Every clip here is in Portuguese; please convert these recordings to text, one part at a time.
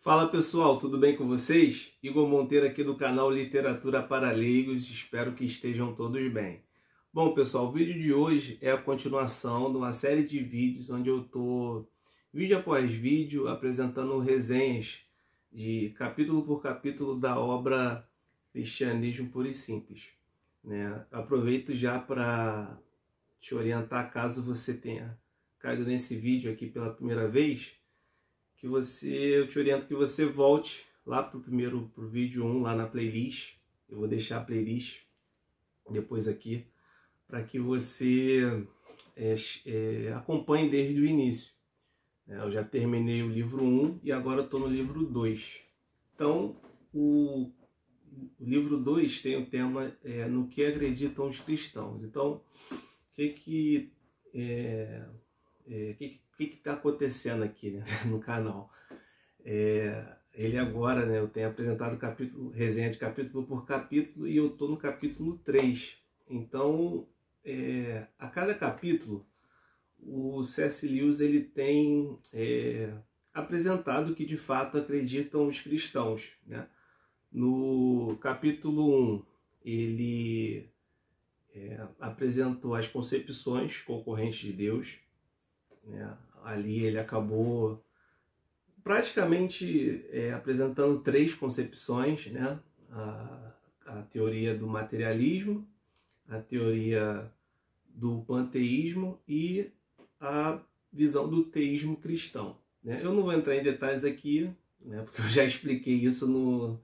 Fala pessoal, tudo bem com vocês? Igor Monteiro aqui do canal Literatura para Leigos, espero que estejam todos bem. Bom pessoal, o vídeo de hoje é a continuação de uma série de vídeos onde eu estou, vídeo após vídeo, apresentando resenhas de capítulo por capítulo da obra Cristianismo Puro e Simples. Aproveito já para te orientar, caso você tenha caído nesse vídeo aqui pela primeira vez, eu te oriento que você volte lá pro vídeo 1, lá na playlist. Eu vou deixar a playlist depois aqui, para que você acompanhe desde o início. Eu já terminei o livro 1 e agora estou no livro 2. Então, o livro 2 tem o tema no que acreditam os cristãos. Então, o que está acontecendo aqui, né, no canal? Ele agora, eu tenho apresentado resenha de capítulo por capítulo e eu estou no capítulo 3. Então, a cada capítulo, o C.S. Lewis ele tem apresentado o que de fato acreditam os cristãos, né? No capítulo 1, ele apresentou as concepções concorrentes de Deus. Ali ele acabou praticamente apresentando 3 concepções, né? A teoria do materialismo, a teoria do panteísmo e a visão do teísmo cristão, né? Eu não vou entrar em detalhes aqui, né, porque eu já expliquei isso no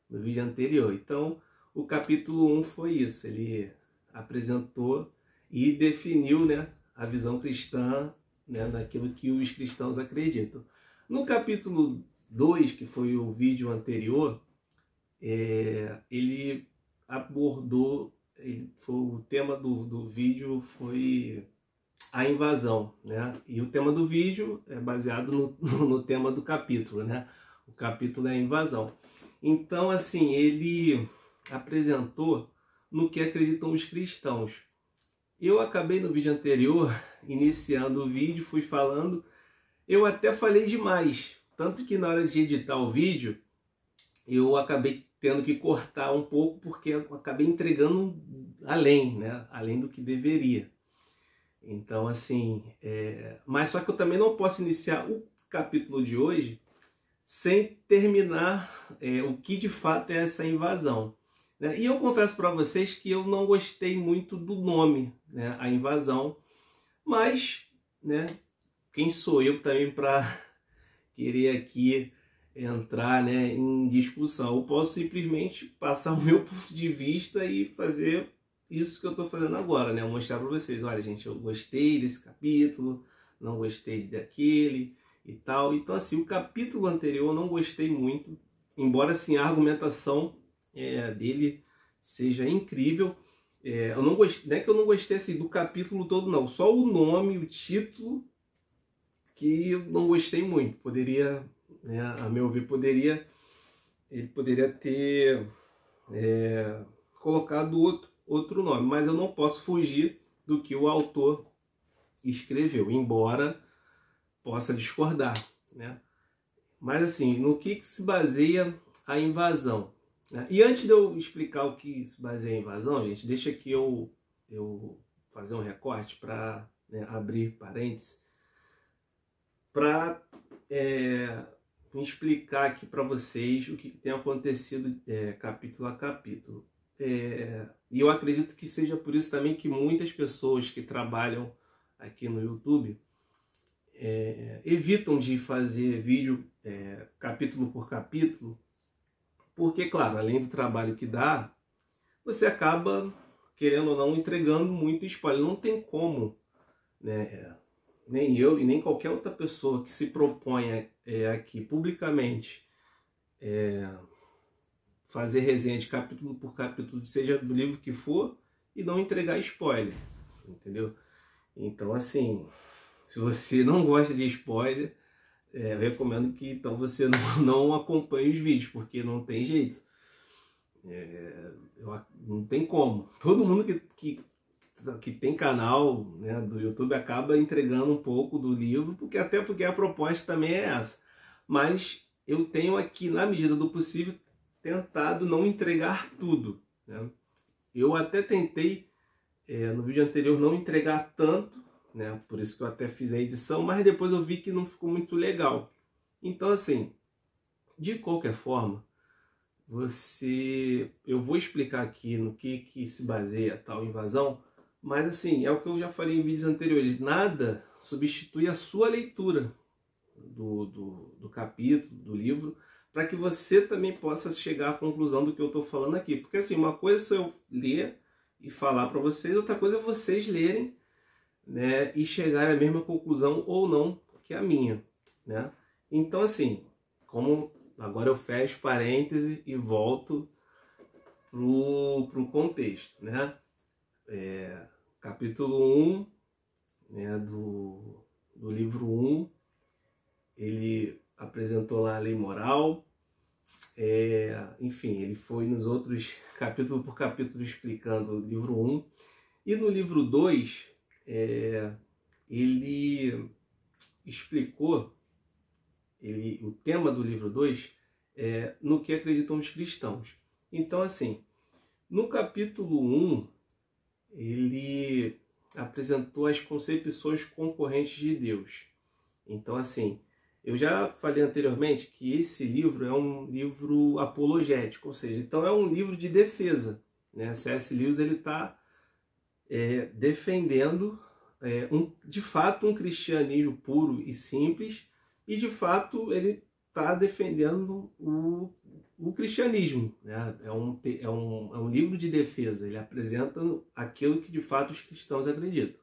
vídeo anterior. Então, o capítulo 1 foi isso, ele apresentou e definiu, né, a visão cristã, né, daquilo que os cristãos acreditam. No capítulo 2, que foi o vídeo anterior, ele abordou, o tema do vídeo foi a invasão, né? E o tema do vídeo é baseado no tema do capítulo, né? O capítulo é a invasão. Então, assim, ele apresentou no que acreditam os cristãos. Eu acabei no vídeo anterior, iniciando o vídeo, fui falando, eu até falei demais, tanto que na hora de editar o vídeo, eu acabei tendo que cortar um pouco, porque eu acabei entregando além, né? Além do que deveria. Então, assim, mas só que eu também não posso iniciar o capítulo de hoje sem terminar o que de fato é essa invasão. E eu confesso para vocês que eu não gostei muito do nome, né, a invasão, mas, né, quem sou eu também para querer aqui entrar, né, em discussão? Eu posso simplesmente passar o meu ponto de vista e fazer isso que eu estou fazendo agora, né, mostrar para vocês, olha gente, eu gostei desse capítulo, não gostei daquele e tal. Então assim, o capítulo anterior eu não gostei muito, embora assim a argumentação dele seja incrível. Eu não gostei, não é que eu não gostei assim, do capítulo todo não, só o nome, o título que eu não gostei muito. Poderia, né, a meu ver, ele poderia ter colocado outro nome, mas eu não posso fugir do que o autor escreveu, embora possa discordar, né? Mas assim, no que se baseia a invasão? E antes de eu explicar o que se baseia a invasão, gente, deixa que eu fazer um recorte para, né, abrir parênteses, para me explicar aqui para vocês o que tem acontecido capítulo a capítulo. E eu acredito que seja por isso também que muitas pessoas que trabalham aqui no YouTube evitam de fazer vídeo capítulo por capítulo, porque, claro, além do trabalho que dá, você acaba, querendo ou não, entregando muito spoiler. Não tem como, né, nem eu e nem qualquer outra pessoa que se propõe aqui publicamente fazer resenha de capítulo por capítulo, seja do livro que for, e não entregar spoiler, entendeu? Então, assim, se você não gosta de spoiler, eu recomendo que então você não acompanhe os vídeos, porque não tem jeito. Não tem como. Todo mundo que tem canal, né, do YouTube acaba entregando um pouco do livro, até porque a proposta também é essa. Mas eu tenho aqui, na medida do possível, tentado não entregar tudo, né? Eu até tentei, no vídeo anterior, não entregar tanto, né? Por isso que eu até fiz a edição, mas depois eu vi que não ficou muito legal. Então, assim, de qualquer forma, eu vou explicar aqui no que se baseia tal invasão, mas assim, é o que eu já falei em vídeos anteriores, nada substitui a sua leitura do capítulo, do livro, para que você também possa chegar à conclusão do que eu estou falando aqui. Porque assim, uma coisa é eu ler e falar para vocês, outra coisa é vocês lerem, né, e chegarem à mesma conclusão ou não que a minha, né? Então assim, como agora eu fecho parêntese e volto pro contexto, né? Capítulo 1, né, do livro 1, ele apresentou lá a lei moral, enfim, ele foi nos outros, capítulo por capítulo, explicando o livro 1. E no livro 2, ele explicou, o tema do livro 2 é no que acreditam os cristãos. Então, assim, no capítulo 1, ele apresentou as concepções concorrentes de Deus. Então, assim, eu já falei anteriormente que esse livro é um livro apologético, ou seja, então é um livro de defesa, né? C.S. Lewis está defendendo de fato um cristianismo puro e simples, e de fato ele está defendendo o cristianismo, né? É um livro de defesa, ele apresenta aquilo que de fato os cristãos acreditam.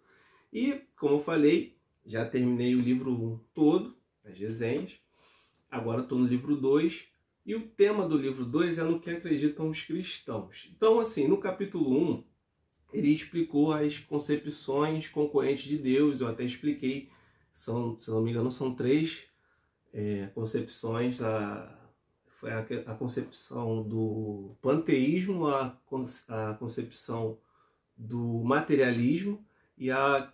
E, como eu falei, já terminei o livro todo, as resenhas, agora estou no livro 2, e o tema do livro 2 é no que acreditam os cristãos. Então, assim, no capítulo 1, ele explicou as concepções concorrentes de Deus, eu até expliquei, se não me engano, são 3 concepções, foi a concepção do panteísmo, a concepção do materialismo e a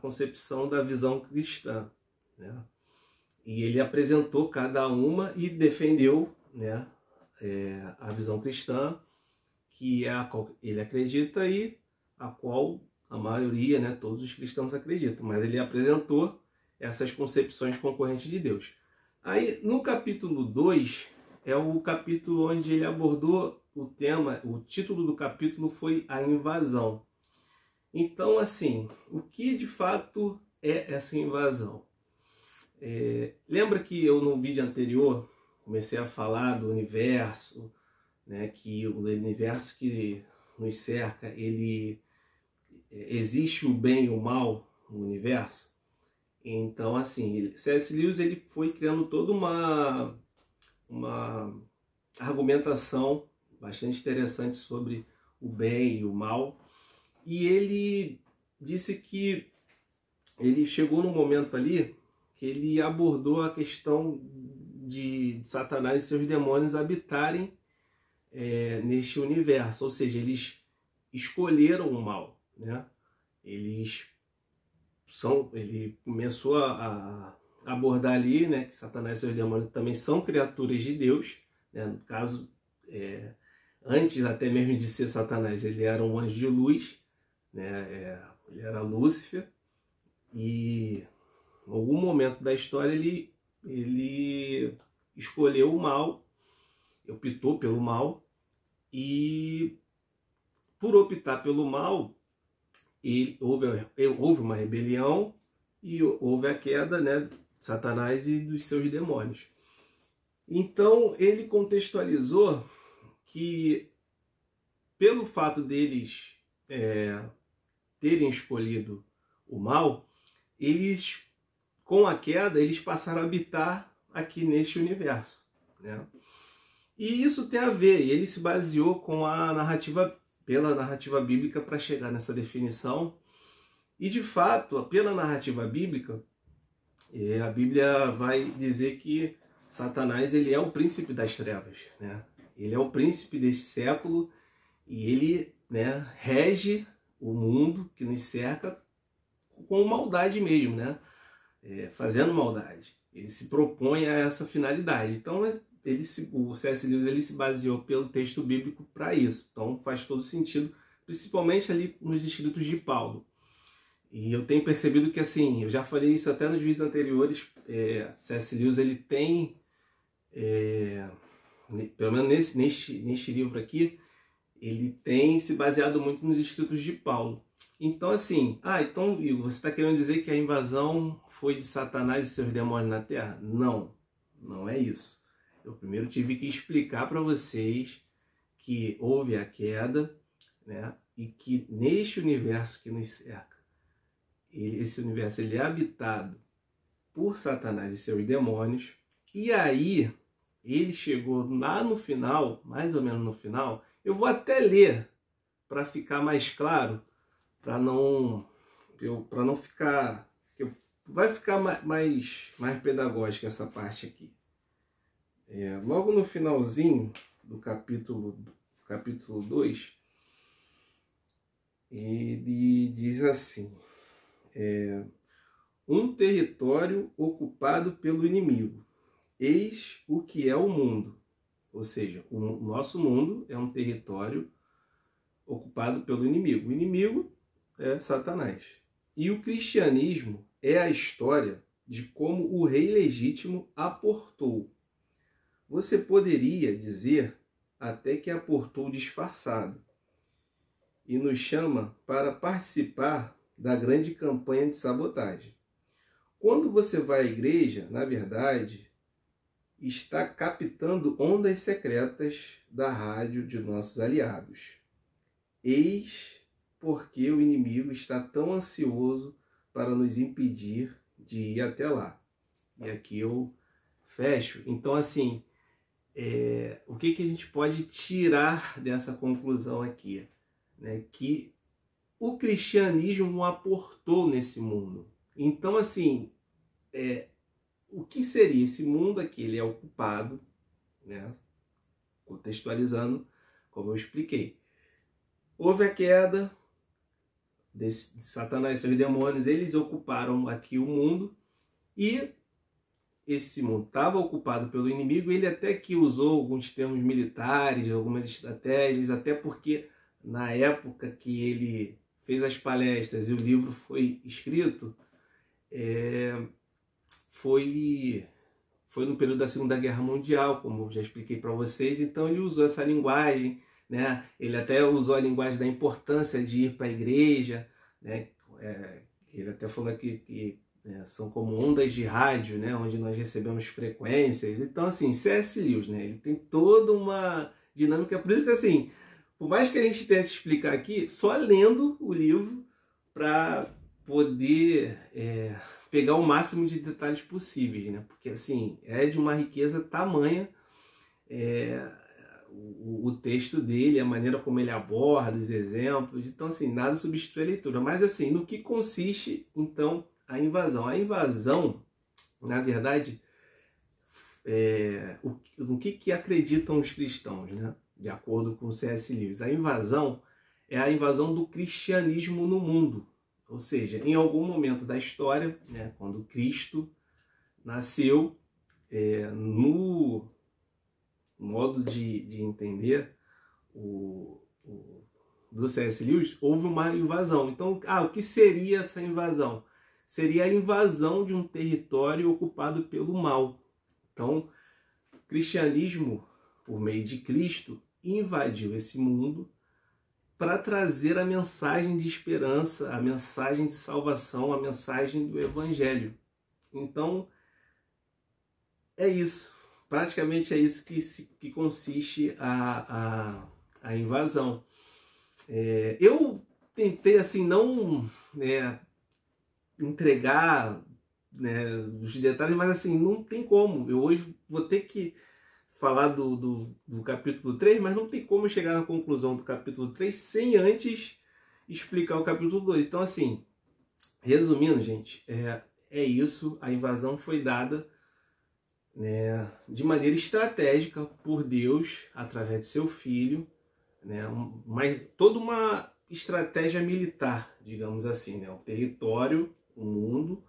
concepção da visão cristã, né? E ele apresentou cada uma e defendeu, né, a visão cristã, que é a qual ele acredita e a qual a maioria, né, todos os cristãos acreditam. Mas ele apresentou essas concepções concorrentes de Deus. Aí, no capítulo 2, é o capítulo onde ele abordou o tema, o título do capítulo foi a invasão. Então, assim, o que de fato é essa invasão? Lembra que eu no vídeo anterior comecei a falar do universo, né, que o universo que nos cerca, existe o bem e o mal no universo? Então, assim, C.S. Lewis ele foi criando toda uma argumentação bastante interessante sobre o bem e o mal. E ele disse que ele chegou num momento ali que ele abordou a questão de Satanás e seus demônios habitarem neste universo. Ou seja, eles escolheram o mal, né? Ele começou a abordar ali, né, que Satanás e seus demônios também são criaturas de Deus, né? No caso, antes até mesmo de ser Satanás, ele era um anjo de luz, né? Ele era Lúcifer, e em algum momento da história ele escolheu o mal, optou pelo mal, e por optar pelo mal, houve uma rebelião e houve a queda, né, de Satanás e dos seus demônios. Então ele contextualizou que pelo fato deles terem escolhido o mal, eles, com a queda, eles passaram a habitar aqui neste universo, né? E isso tem a ver, e ele se baseou pela narrativa bíblica para chegar nessa definição. E de fato, pela narrativa bíblica, a Bíblia vai dizer que Satanás ele é o príncipe das trevas, né? Ele é o príncipe deste século e ele, né, rege o mundo que nos cerca com maldade mesmo, né? fazendo maldade. Ele se propõe a essa finalidade. Então, o C.S. Lewis ele se baseou pelo texto bíblico para isso. Então, faz todo sentido, principalmente ali nos escritos de Paulo. E eu tenho percebido que, assim, eu já falei isso até nos vídeos anteriores, C.S. Lewis ele tem, pelo menos neste livro aqui, ele tem se baseado muito nos escritos de Paulo. Então, assim, então você está querendo dizer que a invasão foi de Satanás e seus demônios na Terra? Não, não é isso. Eu primeiro tive que explicar para vocês que houve a queda, né? E que neste universo que nos cerca, esse universo ele é habitado por Satanás e seus demônios. E aí, ele chegou lá no final, mais ou menos no final, eu vou até ler para ficar mais claro, para não ficar... Vai ficar mais pedagógica essa parte aqui. Logo no finalzinho do capítulo 2, ele diz assim: um território ocupado pelo inimigo, eis o que é o mundo. Ou seja, o nosso mundo é um território ocupado pelo inimigo. O inimigo é Satanás. E o cristianismo é a história de como o rei legítimo aportou. Você poderia dizer até que aportou disfarçado. E nos chama para participar da grande campanha de sabotagem. Quando você vai à igreja, na verdade, está captando ondas secretas da rádio de nossos aliados. Eis porque o inimigo está tão ansioso para nos impedir de ir até lá. E aqui eu fecho. Então, assim, o que a gente pode tirar dessa conclusão aqui? Né? Que o cristianismo aportou nesse mundo. Então, assim, o que seria esse mundo aqui? Ele é ocupado, né? Contextualizando, como eu expliquei. Houve a queda de Satanás e seus demônios, eles ocuparam aqui o mundo, e esse mundo estava ocupado pelo inimigo. Ele até que usou alguns termos militares, algumas estratégias, até porque na época que ele fez as palestras e o livro foi escrito, foi no período da Segunda Guerra Mundial, como eu já expliquei para vocês. Então ele usou essa linguagem, né? Ele até usou a linguagem da importância de ir para a igreja, né? Ele até falou que são como ondas de rádio, né? Onde nós recebemos frequências. Então, assim, C.S. Lewis, né? Ele tem toda uma dinâmica. Por isso que, assim, por mais que a gente tente explicar aqui, só lendo o livro para poder pegar o máximo de detalhes possíveis, né? Porque, assim, é de uma riqueza tamanha o texto dele, a maneira como ele aborda os exemplos. Então, assim, nada substitui a leitura. Mas, assim, no que consiste, então, a invasão? A invasão, na verdade, no que acreditam os cristãos, né? De acordo com C.S. Lewis, a invasão é a invasão do cristianismo no mundo. Ou seja, em algum momento da história, né, quando Cristo nasceu, no modo de entender do C.S. Lewis, houve uma invasão. Então, o que seria essa invasão? Seria a invasão de um território ocupado pelo mal. Então, o cristianismo, por meio de Cristo, invadiu esse mundo para trazer a mensagem de esperança, a mensagem de salvação, a mensagem do Evangelho. Então, é isso. Praticamente é isso que consiste a invasão. Eu tentei, assim, não entregar, né, os detalhes, mas, assim, não tem como. Eu hoje vou ter que falar do capítulo 3, mas não tem como chegar na conclusão do capítulo 3 sem antes explicar o capítulo 2. Então, assim, resumindo, gente, é isso. A invasão foi dada, né, de maneira estratégica por Deus, através de seu Filho, né, toda uma estratégia militar, digamos assim, né, o território, o mundo,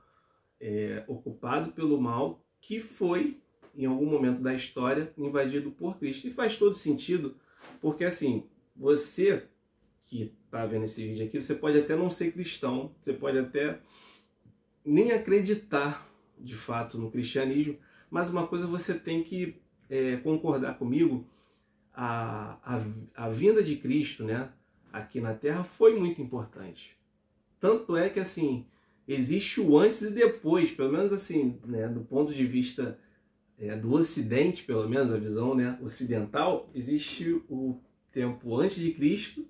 ocupado pelo mal, que foi, em algum momento da história, invadido por Cristo. E faz todo sentido, porque assim, você que está vendo esse vídeo aqui, você pode até não ser cristão, você pode até nem acreditar de fato no cristianismo, mas uma coisa você tem que concordar comigo, a vinda de Cristo, né, aqui na Terra foi muito importante. Tanto é que assim, existe o antes e depois, pelo menos assim, né, do ponto de vista do Ocidente, pelo menos a visão, né, ocidental, existe o tempo antes de Cristo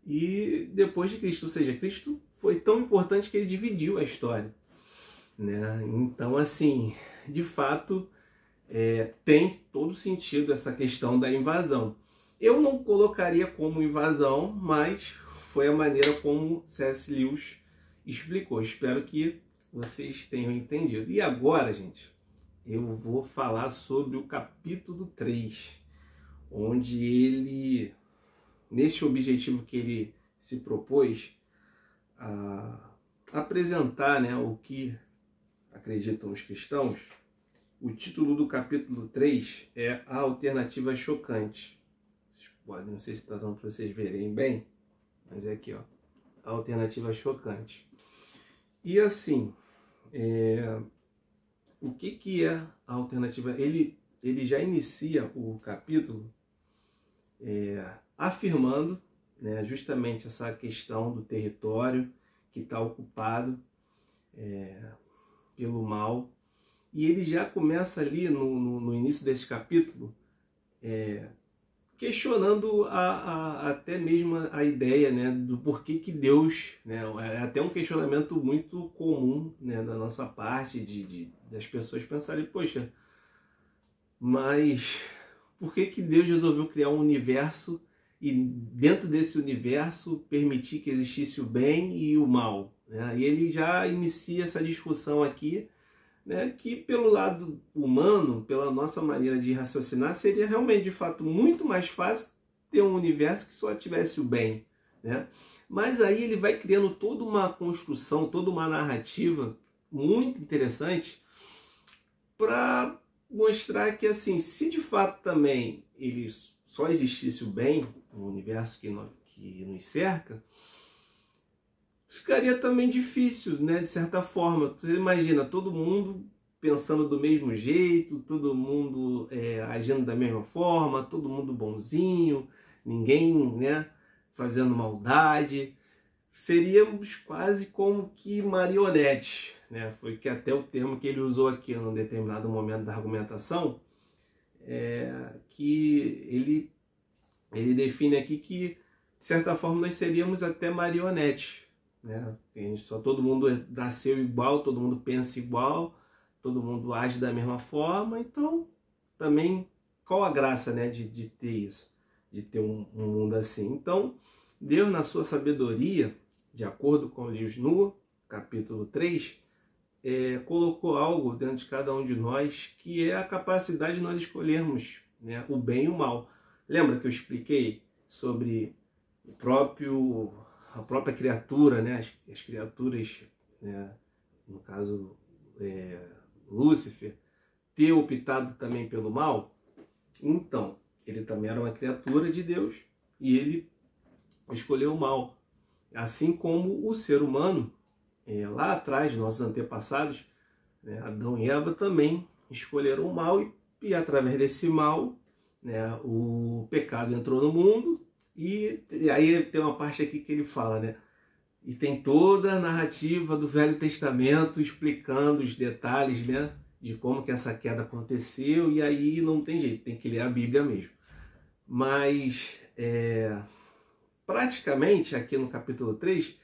e depois de Cristo. Ou seja, Cristo foi tão importante que ele dividiu a história, né? Então, assim, de fato, tem todo sentido essa questão da invasão. Eu não colocaria como invasão, mas foi a maneira como C.S. Lewis explicou. Espero que vocês tenham entendido. E agora, gente, eu vou falar sobre o capítulo 3, onde ele, nesse objetivo que ele se propôs a apresentar, né, o que acreditam os cristãos, o título do capítulo 3 é A Alternativa Chocante. Vocês podem, não sei se está dando para vocês verem bem, mas é aqui, ó, A Alternativa Chocante. E assim, o que é a alternativa? Ele já inicia o capítulo afirmando, né, justamente essa questão do território que está ocupado pelo mal. E ele já começa ali no início desse capítulo questionando até mesmo a ideia, né, do porquê que Deus, né, é até um questionamento muito comum, né, da nossa parte, das pessoas pensarem, poxa, mas por que Deus resolveu criar um universo e dentro desse universo permitir que existisse o bem e o mal, né? E ele já inicia essa discussão aqui, né, que pelo lado humano, pela nossa maneira de raciocinar, seria realmente, de fato, muito mais fácil ter um universo que só tivesse o bem, né? Mas aí ele vai criando toda uma construção, toda uma narrativa muito interessante para mostrar que, assim, se de fato também ele só existisse o bem no universo que nos cerca, ficaria também difícil, né, de certa forma. Você imagina todo mundo pensando do mesmo jeito, todo mundo agindo da mesma forma, todo mundo bonzinho, ninguém, né, fazendo maldade. Seríamos quase como que marionetes, né? Foi que até o termo que ele usou aqui num determinado momento da argumentação, que ele define aqui que, de certa forma, nós seríamos até marionetes, né? Todo mundo nasceu igual, todo mundo pensa igual, todo mundo age da mesma forma. Então, também, qual a graça, né, de ter isso, de ter um mundo assim? Então, Deus, na sua sabedoria, de acordo com Lewis no capítulo 3, colocou algo dentro de cada um de nós, que é a capacidade de nós escolhermos, né, o bem e o mal. Lembra que eu expliquei sobre a própria criatura, né, as criaturas, né, no caso Lúcifer, ter optado também pelo mal? Então, ele também era uma criatura de Deus e ele escolheu o mal. Assim como o ser humano, lá atrás, nossos antepassados, né, Adão e Eva também escolheram o mal e através desse mal, né, o pecado entrou no mundo. E aí tem uma parte aqui que ele fala, né? E tem toda a narrativa do Velho Testamento explicando os detalhes, né, de como que essa queda aconteceu. E aí não tem jeito, tem que ler a Bíblia mesmo. Mas, praticamente, aqui no capítulo 3,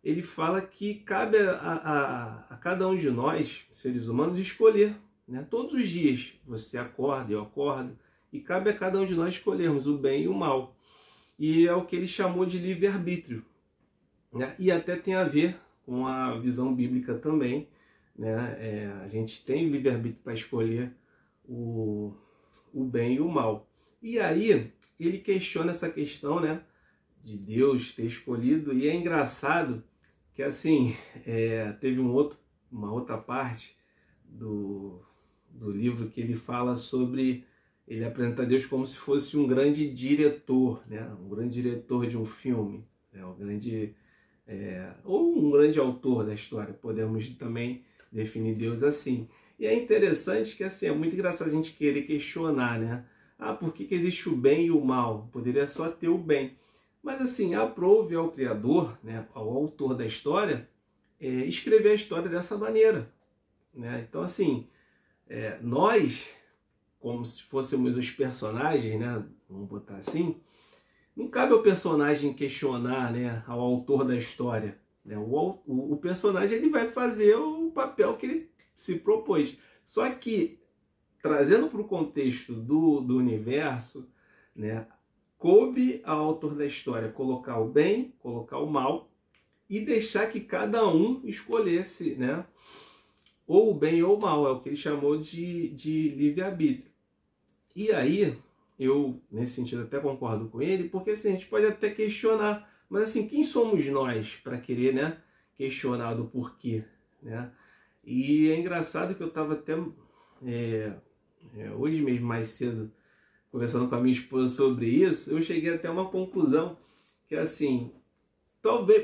ele fala que cabe a cada um de nós, seres humanos, escolher, né? Todos os dias você acorda, eu acordo, e cabe a cada um de nós escolhermos o bem e o mal. E é o que ele chamou de livre-arbítrio, né? E até tem a ver com a visão bíblica também, né? A gente tem livre-arbítrio para escolher o bem e o mal. E aí ele questiona essa questão, né, de Deus ter escolhido, e é engraçado que assim, teve um outro uma outra parte do livro que ele fala sobre, ele apresenta Deus como se fosse um grande diretor, né? Um grande diretor de um filme, né? Ou um grande autor da história, podemos também definir Deus assim. E é interessante que assim, é muito engraçado a gente querer questionar, né? Por que existe o bem e o mal? Poderia só ter o bem. Mas assim, aprove ao Criador, né, ao autor da história, escrever a história dessa maneira, né? Então assim, nós, como se fôssemos os personagens, né, vamos botar assim, não cabe ao personagem questionar, né, ao autor da história, né? O personagem ele vai fazer o papel que ele se propôs. Só que, trazendo para o contexto do universo, né, coube ao autor da história colocar o bem, colocar o mal e deixar que cada um escolhesse, né, ou o bem ou o mal. É o que ele chamou de livre-arbítrio. E aí, eu, nesse sentido, até concordo com ele, porque assim, a gente pode até questionar, mas assim, quem somos nós para querer, né, questionar do porquê, né? E é engraçado que eu estava até hoje mesmo, mais cedo, conversando com a minha esposa sobre isso, eu cheguei até uma conclusão que assim,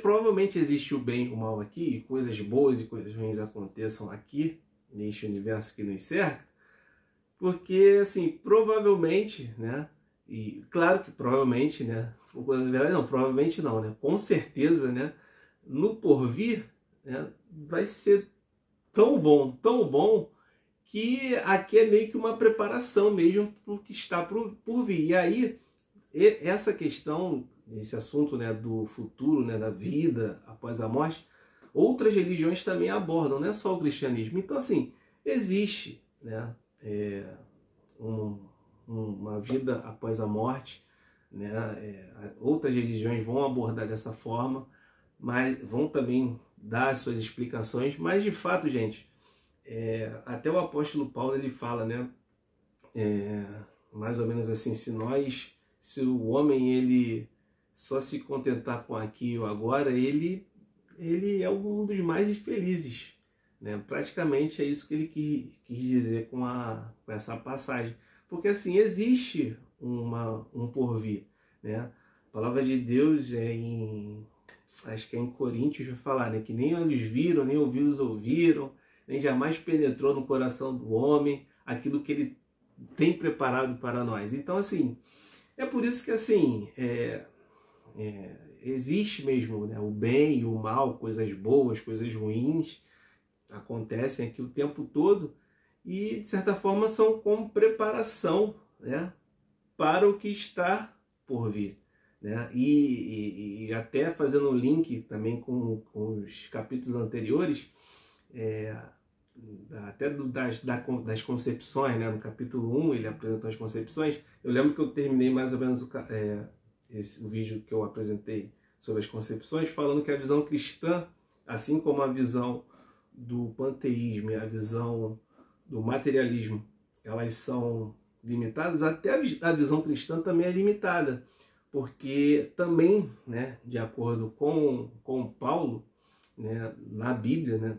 provavelmente existe o bem e o mal aqui, e coisas boas e coisas ruins aconteçam aqui, neste universo que nos cerca, porque assim, provavelmente, né, e claro que provavelmente, né, na verdade não, provavelmente não, né, com certeza, né, no porvir, né, vai ser tão bom, que aqui é meio que uma preparação mesmo para o que está por vir. E aí, essa questão, esse assunto, né, do futuro, né, da vida após a morte, outras religiões também abordam, não é só o cristianismo. Então, assim, existe, né, uma vida após a morte, né, outras religiões vão abordar dessa forma, mas vão também dar as suas explicações, mas de fato, gente, até o apóstolo Paulo ele fala, né, mais ou menos assim, se o homem ele só se contentar com aqui ou agora, ele é um dos mais infelizes, né? Praticamente é isso que ele quis dizer com essa passagem, porque assim, existe um porvir, né? A palavra de Deus acho que é em Coríntios, vai falar, né, que nem olhos viram, nem ouvidos ouviram, nem jamais penetrou no coração do homem aquilo que ele tem preparado para nós. Então, assim, é por isso que, assim, existe mesmo, né, o bem e o mal, coisas boas, coisas ruins, acontecem aqui o tempo todo e, de certa forma, são como preparação, né, para o que está por vir, né? E até fazendo um link também com os capítulos anteriores, até das concepções, né? No capítulo 1 ele apresentou as concepções. Eu lembro que eu terminei mais ou menos o vídeo que eu apresentei sobre as concepções, falando que a visão cristã, assim como a visão do panteísmo e a visão do materialismo, elas são limitadas, até a visão cristã também é limitada, porque também, né, de acordo com Paulo, né, na Bíblia, né,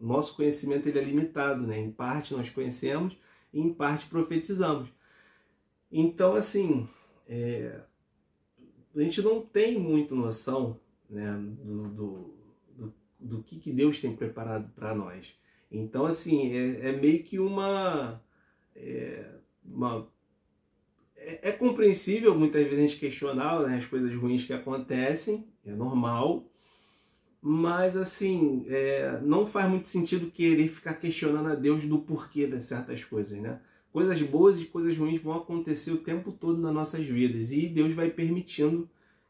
nosso conhecimento ele é limitado, né? Em parte nós conhecemos e em parte profetizamos. Então, assim, a gente não tem muito noção, né, do que Deus tem preparado para nós. Então, assim, é meio que é compreensível muitas vezes a gente questionar, né, as coisas ruins que acontecem, é normal, mas assim, não faz muito sentido querer ficar questionando a Deus do porquê de certas coisas, né? Coisas boas e coisas ruins vão acontecer o tempo todo nas nossas vidas e Deus vai permitindo,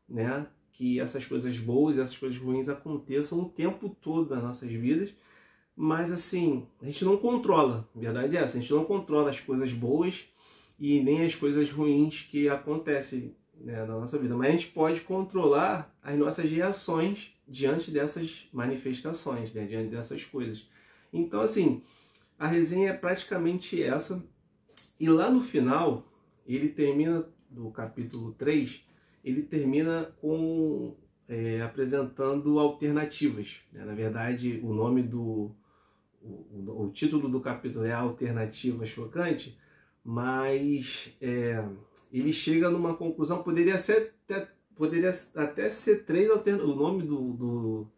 né, que essas coisas boas e essas coisas ruins aconteçam o tempo todo nas nossas vidas, mas assim, a gente não controla, a verdade é essa, a gente não controla as coisas boas e nem as coisas ruins que acontecem, né, na nossa vida, mas a gente pode controlar as nossas reações diante dessas manifestações, né, diante dessas coisas. Então, assim, a resenha é praticamente essa, e lá no final, ele termina, do capítulo 3, ele termina com apresentando alternativas, né? Na verdade, o nome o título do capítulo é Alternativa Chocante, mas ele chega numa conclusão, poderia até ser três alternativas. O nome do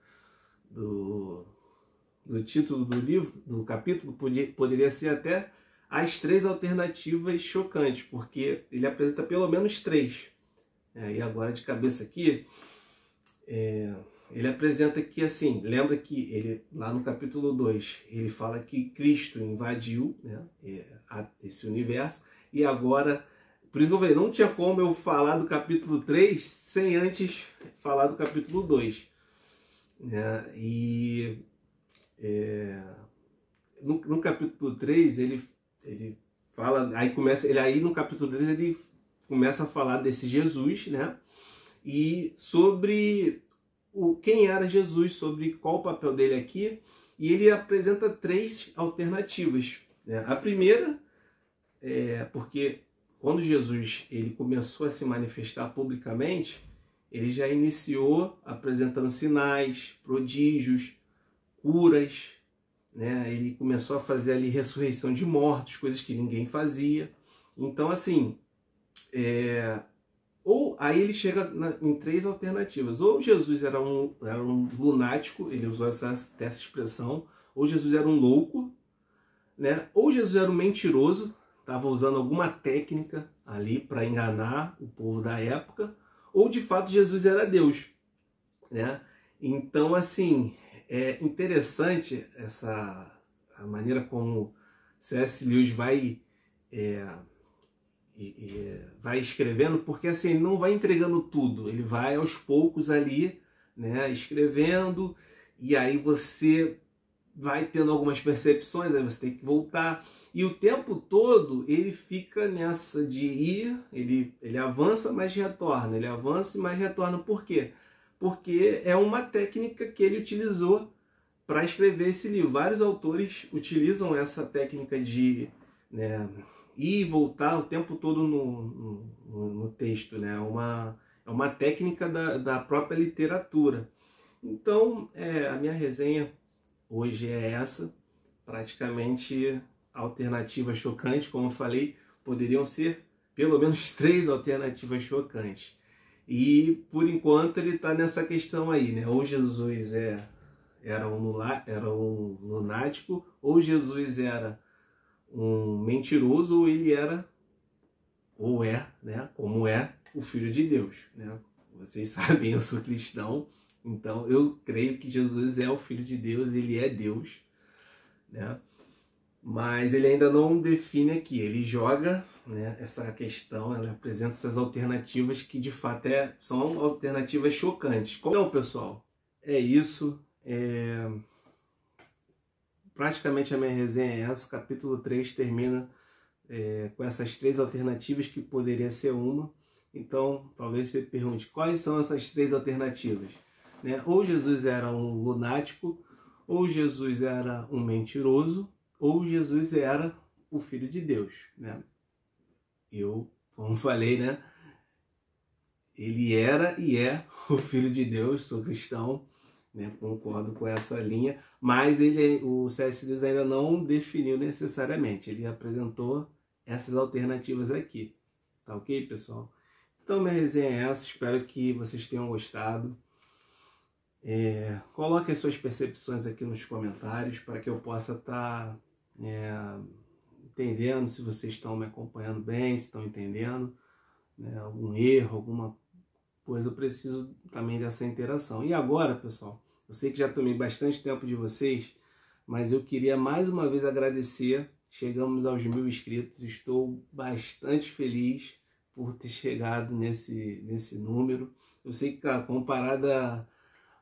título do livro, do capítulo, poderia ser até as três alternativas chocantes, porque ele apresenta pelo menos três. E agora de cabeça aqui, ele apresenta que, assim, lembra que ele, lá no capítulo 2, ele fala que Cristo invadiu, né, esse universo, e agora, por isso que eu falei, não tinha como eu falar do capítulo 3 sem antes falar do capítulo 2. Né? E no capítulo 3, ele fala, aí no capítulo 3 ele começa a falar desse Jesus, né? E sobre quem era Jesus, sobre qual o papel dele aqui, e ele apresenta três alternativas. Né? A primeira porque quando Jesus ele começou a se manifestar publicamente, ele já iniciou apresentando sinais, prodígios, curas, né? Ele começou a fazer ali ressurreição de mortos, coisas que ninguém fazia. Então, assim, aí ele chega em três alternativas. Ou Jesus era um lunático, ele usou essa expressão, ou Jesus era um louco, né? Ou Jesus era um mentiroso, estava usando alguma técnica ali para enganar o povo da época, ou de fato Jesus era Deus, né? Então, assim, é interessante a maneira como C.S. Lewis vai escrevendo, porque assim, ele não vai entregando tudo, ele vai aos poucos ali, né, escrevendo, e aí você vai tendo algumas percepções, aí você tem que voltar, e o tempo todo ele fica nessa de ir, ele avança, mas retorna, ele avança, mas retorna. Por quê? Porque é uma técnica que ele utilizou para escrever esse livro. Vários autores utilizam essa técnica de, né, ir e voltar o tempo todo no texto, né? É uma técnica da própria literatura. Então, a minha resenha hoje é essa, praticamente alternativas chocantes, como eu falei, poderiam ser pelo menos três alternativas chocantes. E, por enquanto, ele está nessa questão aí, né? Ou Jesus era um lunático, ou Jesus era um mentiroso, ou ele era, ou é, né? Como é o Filho de Deus, né? Vocês sabem, eu sou cristão, então eu creio que Jesus é o Filho de Deus, ele é Deus, né? Mas ele ainda não define aqui, ele joga, né, essa questão, ele apresenta essas alternativas que de fato são alternativas chocantes. Então, pessoal, é isso. Praticamente a minha resenha é essa. O capítulo 3 termina com essas três alternativas, que poderia ser uma. Então, talvez você pergunte, quais são essas três alternativas? Né? Ou Jesus era um lunático, ou Jesus era um mentiroso, ou Jesus era o Filho de Deus, né? Eu, como falei, né? Ele era e é o Filho de Deus, sou cristão, né? Concordo com essa linha, mas o C.S. Lewis ainda não definiu necessariamente, ele apresentou essas alternativas aqui, tá ok, pessoal? Então, minha resenha é essa, espero que vocês tenham gostado. Coloque as suas percepções aqui nos comentários para que eu possa estar entendendo se vocês estão me acompanhando bem, se estão entendendo, né, algum erro, alguma coisa. Eu preciso também dessa interação. E agora, pessoal, eu sei que já tomei bastante tempo de vocês, mas eu queria mais uma vez agradecer. Chegamos aos 1000 inscritos, estou bastante feliz por ter chegado nesse número. Eu sei que, cara, comparado a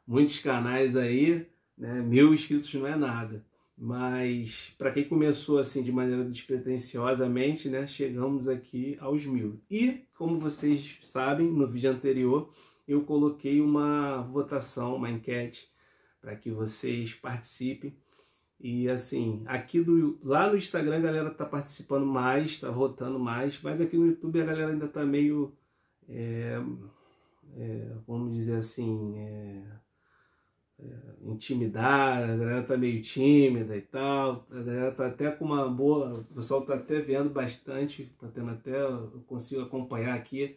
muitos canais aí, né, 1000 inscritos não é nada. Mas para quem começou assim de maneira despretensiosamente, né, chegamos aqui aos 1000. E como vocês sabem, no vídeo anterior eu coloquei uma votação, uma enquete, para que vocês participem. E assim, lá no Instagram a galera está participando mais, está votando mais, mas aqui no YouTube a galera ainda está meio vamos dizer assim, intimidar, a galera tá meio tímida e tal, a galera tá até com uma boa, o pessoal tá até vendo bastante, tá tendo até, eu consigo acompanhar aqui,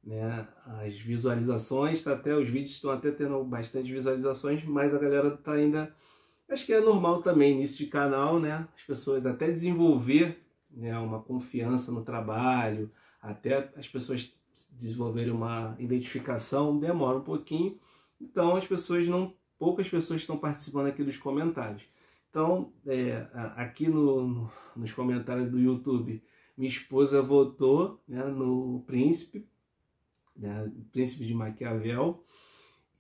né, as visualizações, os vídeos estão até tendo bastante visualizações, mas a galera tá ainda, acho que é normal também, início de canal, né, as pessoas até desenvolver, né, uma confiança no trabalho, até as pessoas desenvolverem uma identificação, demora um pouquinho, então poucas pessoas estão participando aqui dos comentários. Então, aqui nos comentários do YouTube, minha esposa votou, né, no Príncipe, né, Príncipe de Maquiavel,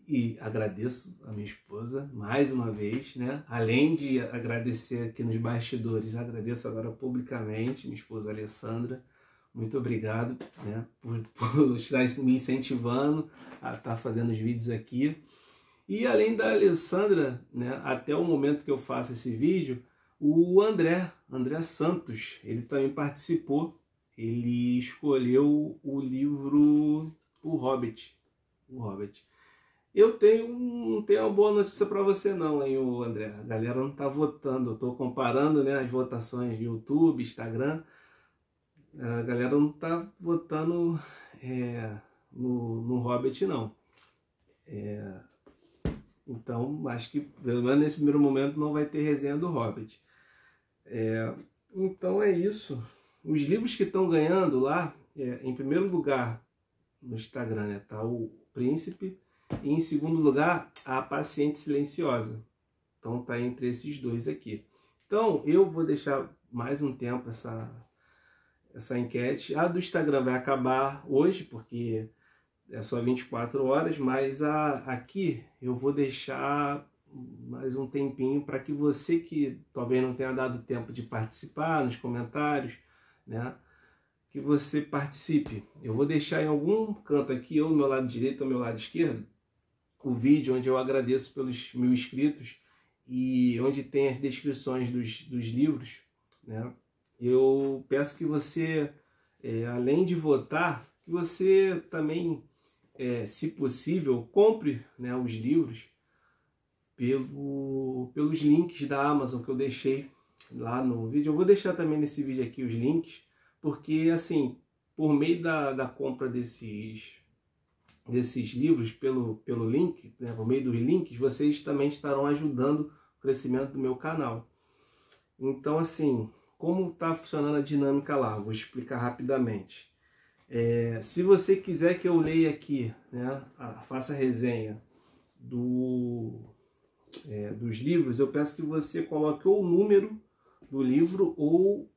e agradeço a minha esposa mais uma vez, né? Além de agradecer aqui nos bastidores, agradeço agora publicamente, minha esposa Alessandra, muito obrigado, né, por estar me incentivando a estar fazendo os vídeos aqui. E além da Alessandra, né, até o momento que eu faço esse vídeo, o André Santos, ele também participou, ele escolheu o livro O Hobbit. Eu não tenho uma boa notícia para você não, hein, André. A galera não está votando, eu estou comparando, né, as votações de YouTube, Instagram, a galera não está votando no Hobbit não. Então, acho que, pelo menos nesse primeiro momento, não vai ter resenha do Hobbit. Então é isso. Os livros que estão ganhando lá, em primeiro lugar, no Instagram, né, tá o Príncipe, e em segundo lugar, a Paciente Silenciosa. Então tá entre esses dois aqui. Então, eu vou deixar mais um tempo essa enquete. A do Instagram vai acabar hoje, porque é só 24 horas, mas aqui eu vou deixar mais um tempinho para que você que talvez não tenha dado tempo de participar nos comentários, né, que você participe. Eu vou deixar em algum canto aqui, ou do meu lado direito ou do meu lado esquerdo, o vídeo onde eu agradeço pelos 1000 inscritos e onde tem as descrições dos livros, né. Eu peço que você, além de votar, que você também, se possível, compre, né, os livros pelos links da Amazon que eu deixei lá no vídeo. Eu vou deixar também nesse vídeo aqui os links, porque assim, por meio da compra desses livros pelo link, né, por meio dos links, vocês também estarão ajudando o crescimento do meu canal. Então assim, como está funcionando a dinâmica lá? Vou explicar rapidamente. Se você quiser que eu leia aqui, né, faça a resenha dos livros, eu peço que você coloque ou o número do livro ou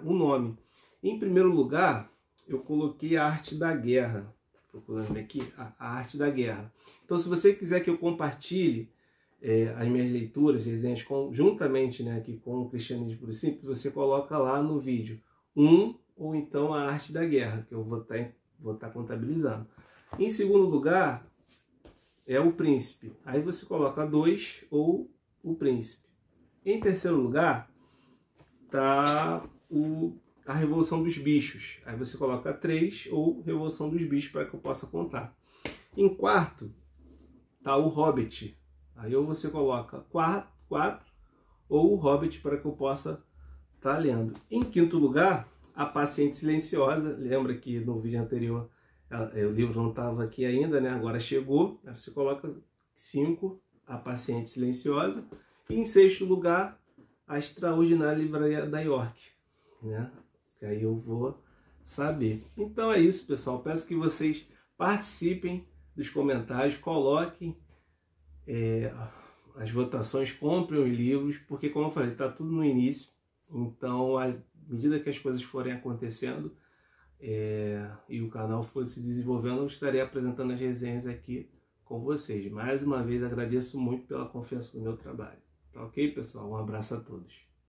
o nome. Em primeiro lugar, eu coloquei A Arte da Guerra, procurando aqui, a Arte da Guerra. Então, se você quiser que eu compartilhe as minhas leituras, resenhas, juntamente, né, aqui com o Cristianismo Puro e Simples, você coloca lá no vídeo ou então A Arte da Guerra, que eu vou estar contabilizando. Em segundo lugar, é o Príncipe. Aí você coloca 2 ou o Príncipe. Em terceiro lugar, está a Revolução dos Bichos. Aí você coloca 3 ou Revolução dos Bichos para que eu possa contar. Em quarto, está o Hobbit. Aí ou você coloca 4 ou o Hobbit para que eu possa estar lendo. Em quinto lugar, a Paciente Silenciosa. Lembra que no vídeo anterior o livro não estava aqui ainda, né? Agora chegou. Aí você coloca 5, a Paciente Silenciosa. E em sexto lugar, a Extraordinária Livraria da York, né? Que aí eu vou saber. Então é isso, pessoal. Peço que vocês participem dos comentários, coloquem as votações, comprem os livros, porque como eu falei, está tudo no início. Então, à medida que as coisas forem acontecendo e o canal for se desenvolvendo, eu estarei apresentando as resenhas aqui com vocês. Mais uma vez, agradeço muito pela confiança no meu trabalho. Tá ok, pessoal? Um abraço a todos.